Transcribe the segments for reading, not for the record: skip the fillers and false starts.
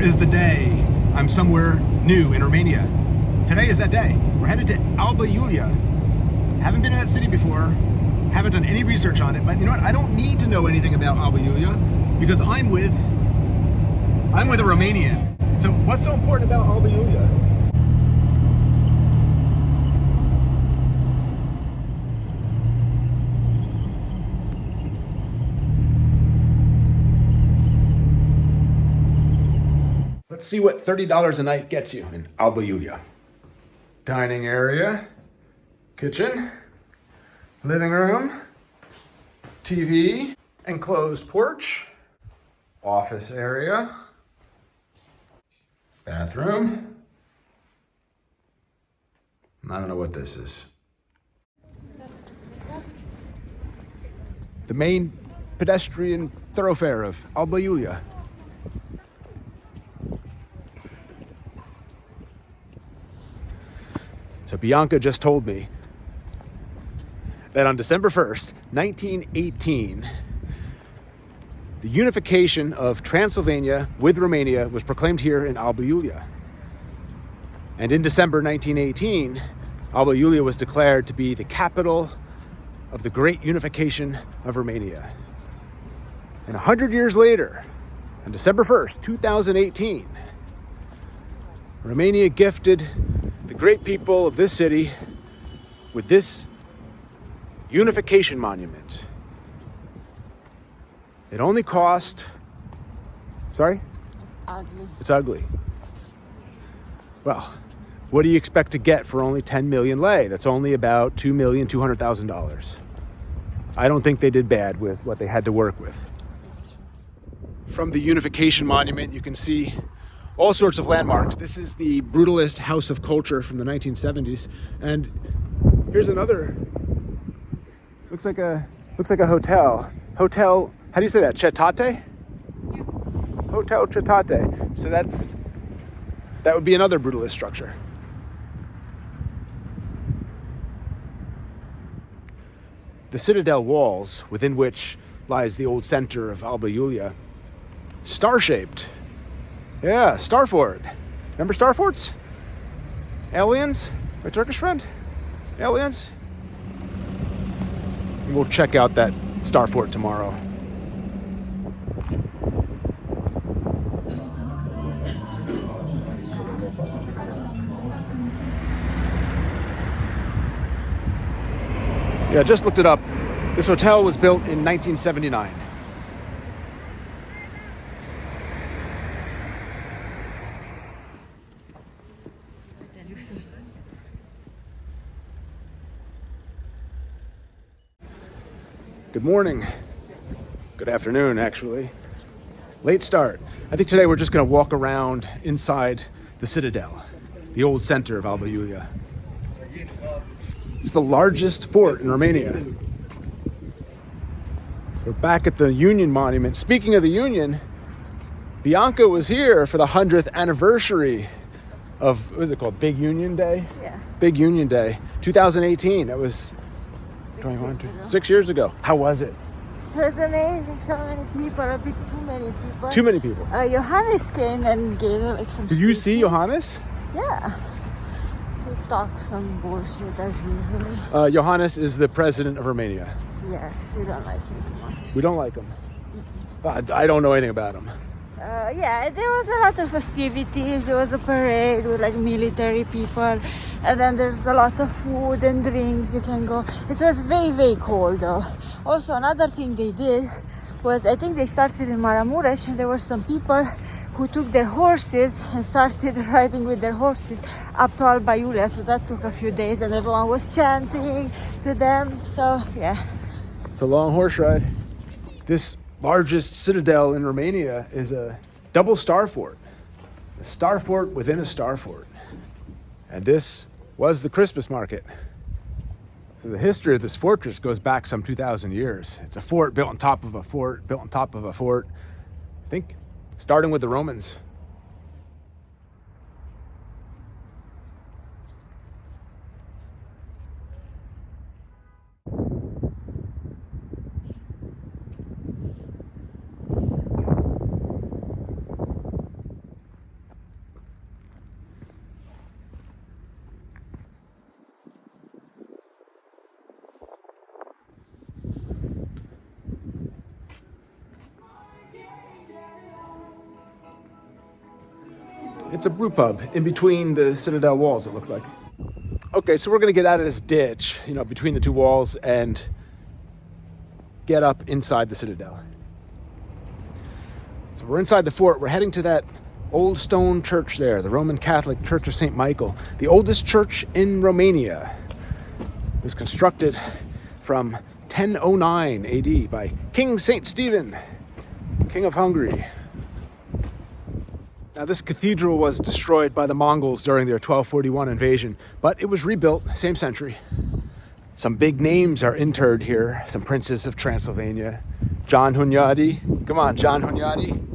is the day I'm somewhere new in Romania. Today is that day. We're headed to Alba Iulia. Haven't been in that city before, haven't done any research on it, but you know what? I don't need to know anything about Alba Iulia because I'm with a Romanian. So what's so important about Alba Iulia? Let's see what $30 a night gets you in Alba Iulia. Dining area, kitchen, living room, TV, enclosed porch, office area, bathroom. I don't know what this is. The main pedestrian thoroughfare of Alba Iulia. So Bianca just told me that on December 1st, 1918, the unification of Transylvania with Romania was proclaimed here in Alba Iulia. And in December 1918, Alba Iulia was declared to be the capital of the great unification of Romania. And 100 years later, on December 1st, 2018, Romania gifted the great people of this city with this Unification Monument. It only cost, sorry? It's ugly. It's ugly. Well, what do you expect to get for only 10 million lei? That's only about $2,200,000. I don't think they did bad with what they had to work with. From the Unification Monument, you can see all sorts of landmarks. This is the Brutalist House of Culture from the 1970s. And here's another, looks like a hotel. Hotel, how do you say that? Cetate? Yeah. Hotel Cetate. So that would be another Brutalist structure. The citadel walls, within which lies the old center of Alba Iulia, star-shaped. Yeah, Star Fort. Remember Star Forts? Aliens? My Turkish friend? Aliens? We'll check out that Star Fort tomorrow. Yeah, I just looked it up. This hotel was built in 1979. Good morning. Good afternoon, actually. Late start. I think today we're just going to walk around inside the citadel, the old center of Alba Iulia. It's the largest fort in Romania. We're back at the Union Monument. Speaking of the Union, Bianca was here for the 100th anniversary of, what is it called, Big Union Day? Yeah. Big Union Day, 2018. That was 6 years ago. How was it? It was amazing. So many people, a bit too many people. Too many people. Johannes came and gave like some Did you speeches. see Johannes? Yeah. He talks some bullshit as usually. Johannes is the president of Romania. Yes, we don't like him too much. We don't like him. I don't know anything about him. Yeah, there was a lot of festivities. There was a parade with like military people, and then there's a lot of food and drinks. You can go. It was very, very cold though. Also, another thing they did was, I think they started in Maramuresh, and there were some people who took their horses and started riding with their horses up to Alba Iulia. So that took a few days, and everyone was chanting to them. So yeah, it's a long horse ride. This largest citadel in Romania is a double star fort. A star fort within a star fort. And this was the Christmas market. So the history of this fortress goes back some 2,000 years. It's a fort built on top of a fort, built on top of a fort. I think starting with the Romans. It's a brew pub in between the citadel walls, it looks like. Okay, so we're gonna get out of this ditch, between the two walls and get up inside the citadel. So we're inside the fort. We're heading to that old stone church there, the Roman Catholic Church of St. Michael, the oldest church in Romania. It was constructed from 1009 AD by King St. Stephen, King of Hungary. Now, this cathedral was destroyed by the Mongols during their 1241 invasion, but it was rebuilt same century. Some big names are interred here, some princes of Transylvania. John Hunyadi. Come on, John Hunyadi.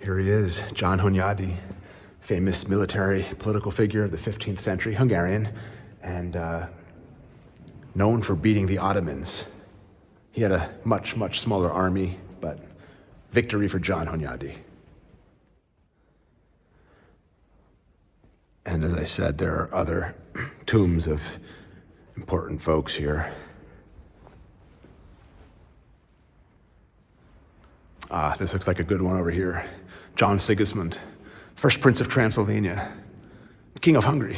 Here he is, John Hunyadi, famous military political figure of the 15th century, Hungarian, and known for beating the Ottomans. He had a much, much smaller army, but victory for John Hunyadi. And as I said, there are other tombs of important folks here. This looks like a good one over here. John Sigismund, first Prince of Transylvania, King of Hungary.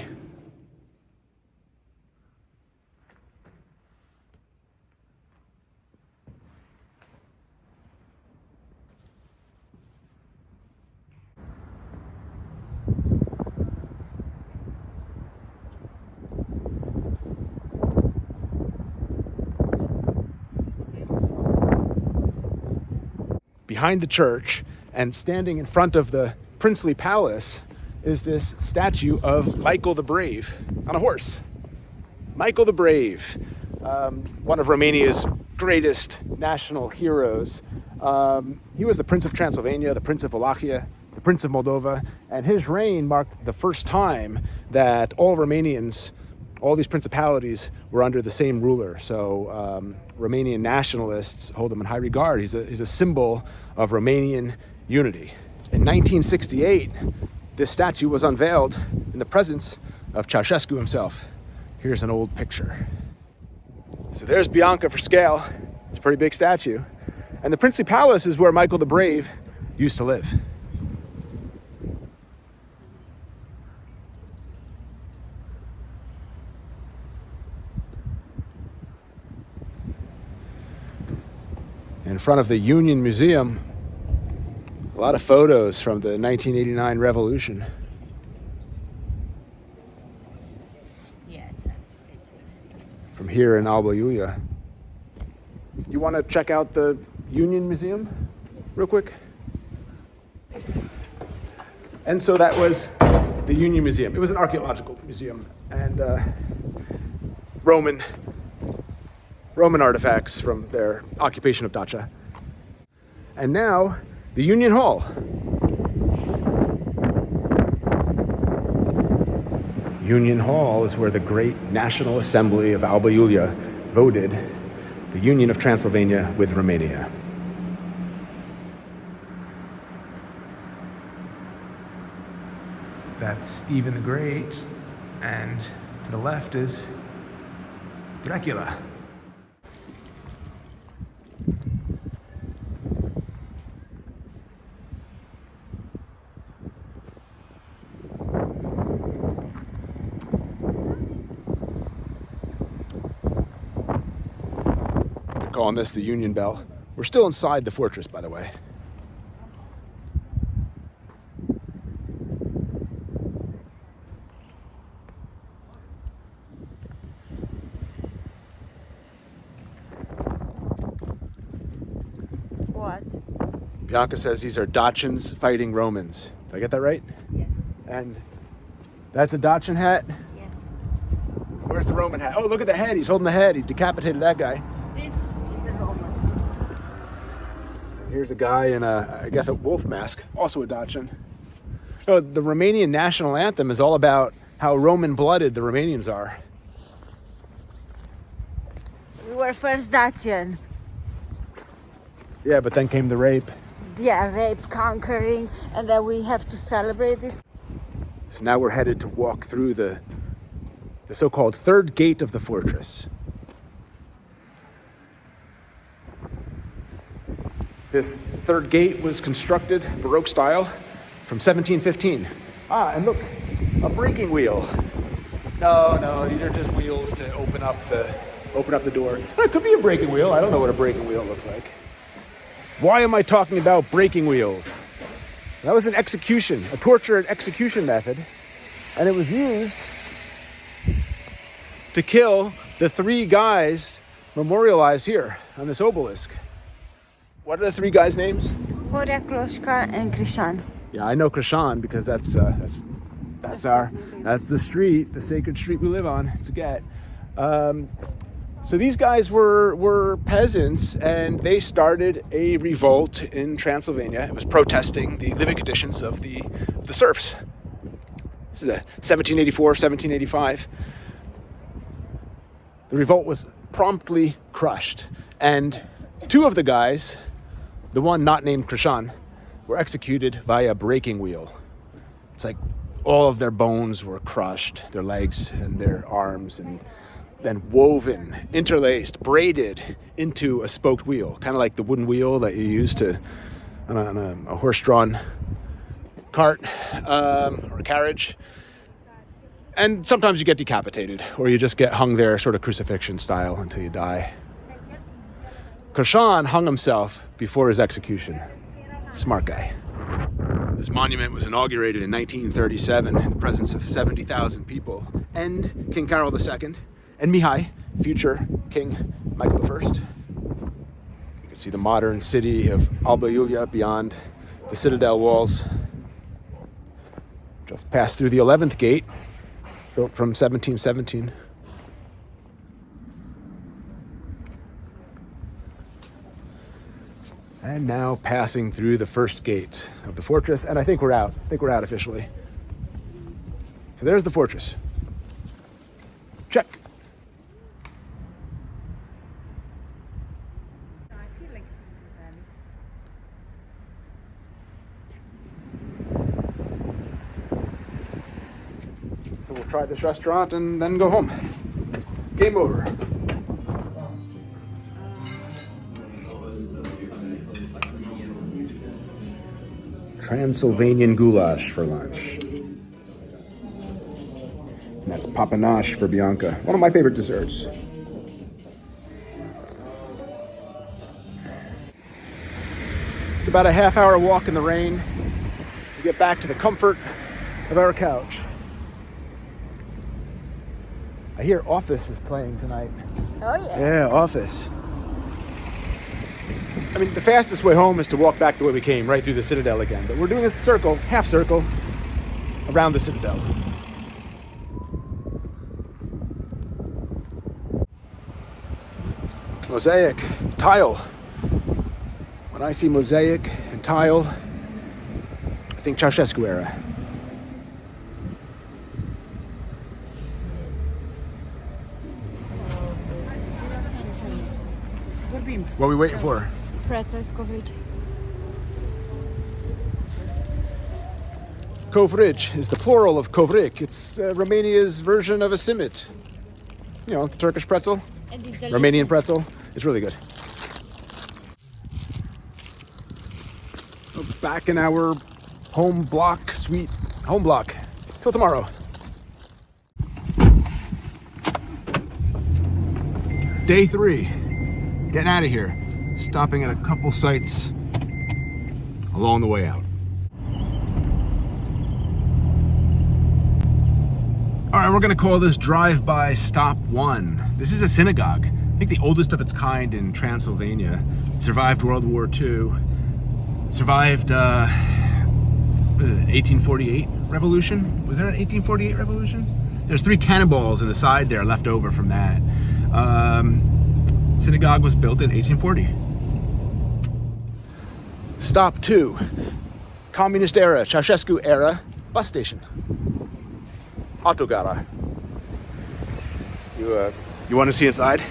Behind the church and standing in front of the princely palace is this statue of Michael the Brave on a horse. Michael the Brave, one of Romania's greatest national heroes. He was the Prince of Transylvania, the Prince of Wallachia, the Prince of Moldova, and his reign marked the first time that all Romanians, all these principalities, were under the same ruler. So Romanian nationalists hold him in high regard. He's a symbol of Romanian unity. In 1968, this statue was unveiled in the presence of Ceausescu himself. Here's an old picture. So there's Bianca for scale. It's a pretty big statue. And the princely palace is where Michael the Brave used to live. In front of the Union Museum, a lot of photos from the 1989 revolution. From here in Alba Iulia. You want to check out the Union Museum real quick? And so that was the Union Museum. It was an archaeological museum and Roman artifacts from their occupation of Dacia. And now, the Union Hall. Union Hall is where the great National Assembly of Alba Iulia voted the Union of Transylvania with Romania. That's Stephen the Great, and to the left is Dracula. Calling this the Union Bell. We're still inside the fortress, by the way. What? Bianca says these are Dacians fighting Romans. Did I get that right? Yes. And that's a Dacian hat? Yes. Where's the Roman hat? Oh, look at the head. He's holding the head. He decapitated that guy. This is a Roman. Here's a guy in I guess a wolf mask, also a Dacian. Oh, the Romanian national anthem is all about how Roman-blooded the Romanians are. We were first Dacian. Yeah, but then came the rape. Yeah, rape, conquering, and then we have to celebrate this. So now we're headed to walk through the so-called third gate of the fortress. This third gate was constructed Baroque style from 1715. Ah, and look, a breaking wheel. No, these are just wheels to open up the door. Well, it could be a breaking wheel. I don't know what a breaking wheel looks like. Why am I talking about breaking wheels? That was an execution, a torture and execution method, and it was used to kill the 3 guys memorialized here on this obelisk. What are the 3 guys' names? Horia, Kloshka, and Krishan. Yeah, I know Krishan because that's the street, the sacred street we live on. It's a get. So these guys were peasants, and they started a revolt in Transylvania. It was protesting the living conditions of the serfs. This is 1784, 1785. The revolt was promptly crushed, and 2 of the guys, the one not named Krishan, were executed via breaking wheel. It's like all of their bones were crushed, their legs and their arms, and then woven, interlaced, braided into a spoked wheel, kind of like the wooden wheel that you use on a horse-drawn cart or carriage. And sometimes you get decapitated, or you just get hung there sort of crucifixion style until you die. Krishan hung himself before his execution. Smart guy. This monument was inaugurated in 1937 in the presence of 70,000 people, and King Carol II, and Mihai, future King Michael I. You can see the modern city of Alba Iulia beyond the citadel walls. Just passed through the 11th gate, built from 1717. And now passing through the first gate of the fortress, and I think we're out. I think we're out officially. So there's the fortress. Check. So we'll try this restaurant and then go home. Game over. Transylvanian goulash for lunch. And that's papanache for Bianca. One of my favorite desserts. It's about a half-hour walk in the rain to get back to the comfort of our couch. I hear Office is playing tonight. Oh yeah. Yeah, Office. I mean, the fastest way home is to walk back the way we came, right through the citadel again. But we're doing a circle, half circle, around the citadel. Mosaic, tile. When I see mosaic and tile, I think Ceausescu era. What are we waiting for? Pretzels, coverage. Kovrij is the plural of kovrik. It's Romania's version of a simit. You know, the Turkish pretzel, And it's delicious. Romanian pretzel. It's really good. Back in our home block, sweet home block. Till tomorrow. Day 3. Getting out of here. Stopping at a couple sites along the way out. All right, we're gonna call this drive-by stop 1. This is a synagogue. I think the oldest of its kind in Transylvania. Survived World War II. Survived, what is it, 1848 revolution? Was there an 1848 revolution? There's 3 cannonballs in the side there left over from that. Synagogue was built in 1840. Stop 2. communist era, Ceausescu era bus station. Autogara. You want to see inside?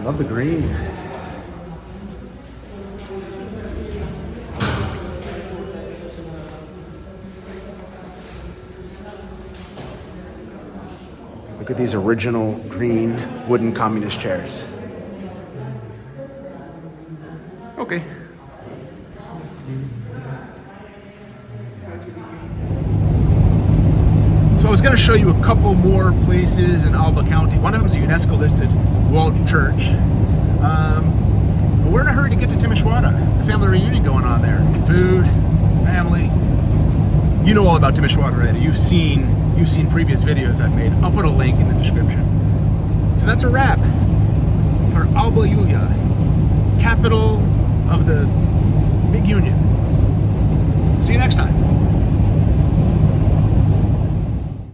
Love the green. Look at these original green wooden communist chairs. Okay. So I was going to show you a couple more places in Alba County. One of them is a UNESCO listed walled church. But we're in a hurry to get to Timișoara. It's a family reunion going on there. Food, family. You know all about Timișoara already. You've seen previous videos I've made. I'll put a link in the description. So that's a wrap for Alba Iulia, capital of the big union. See you next time.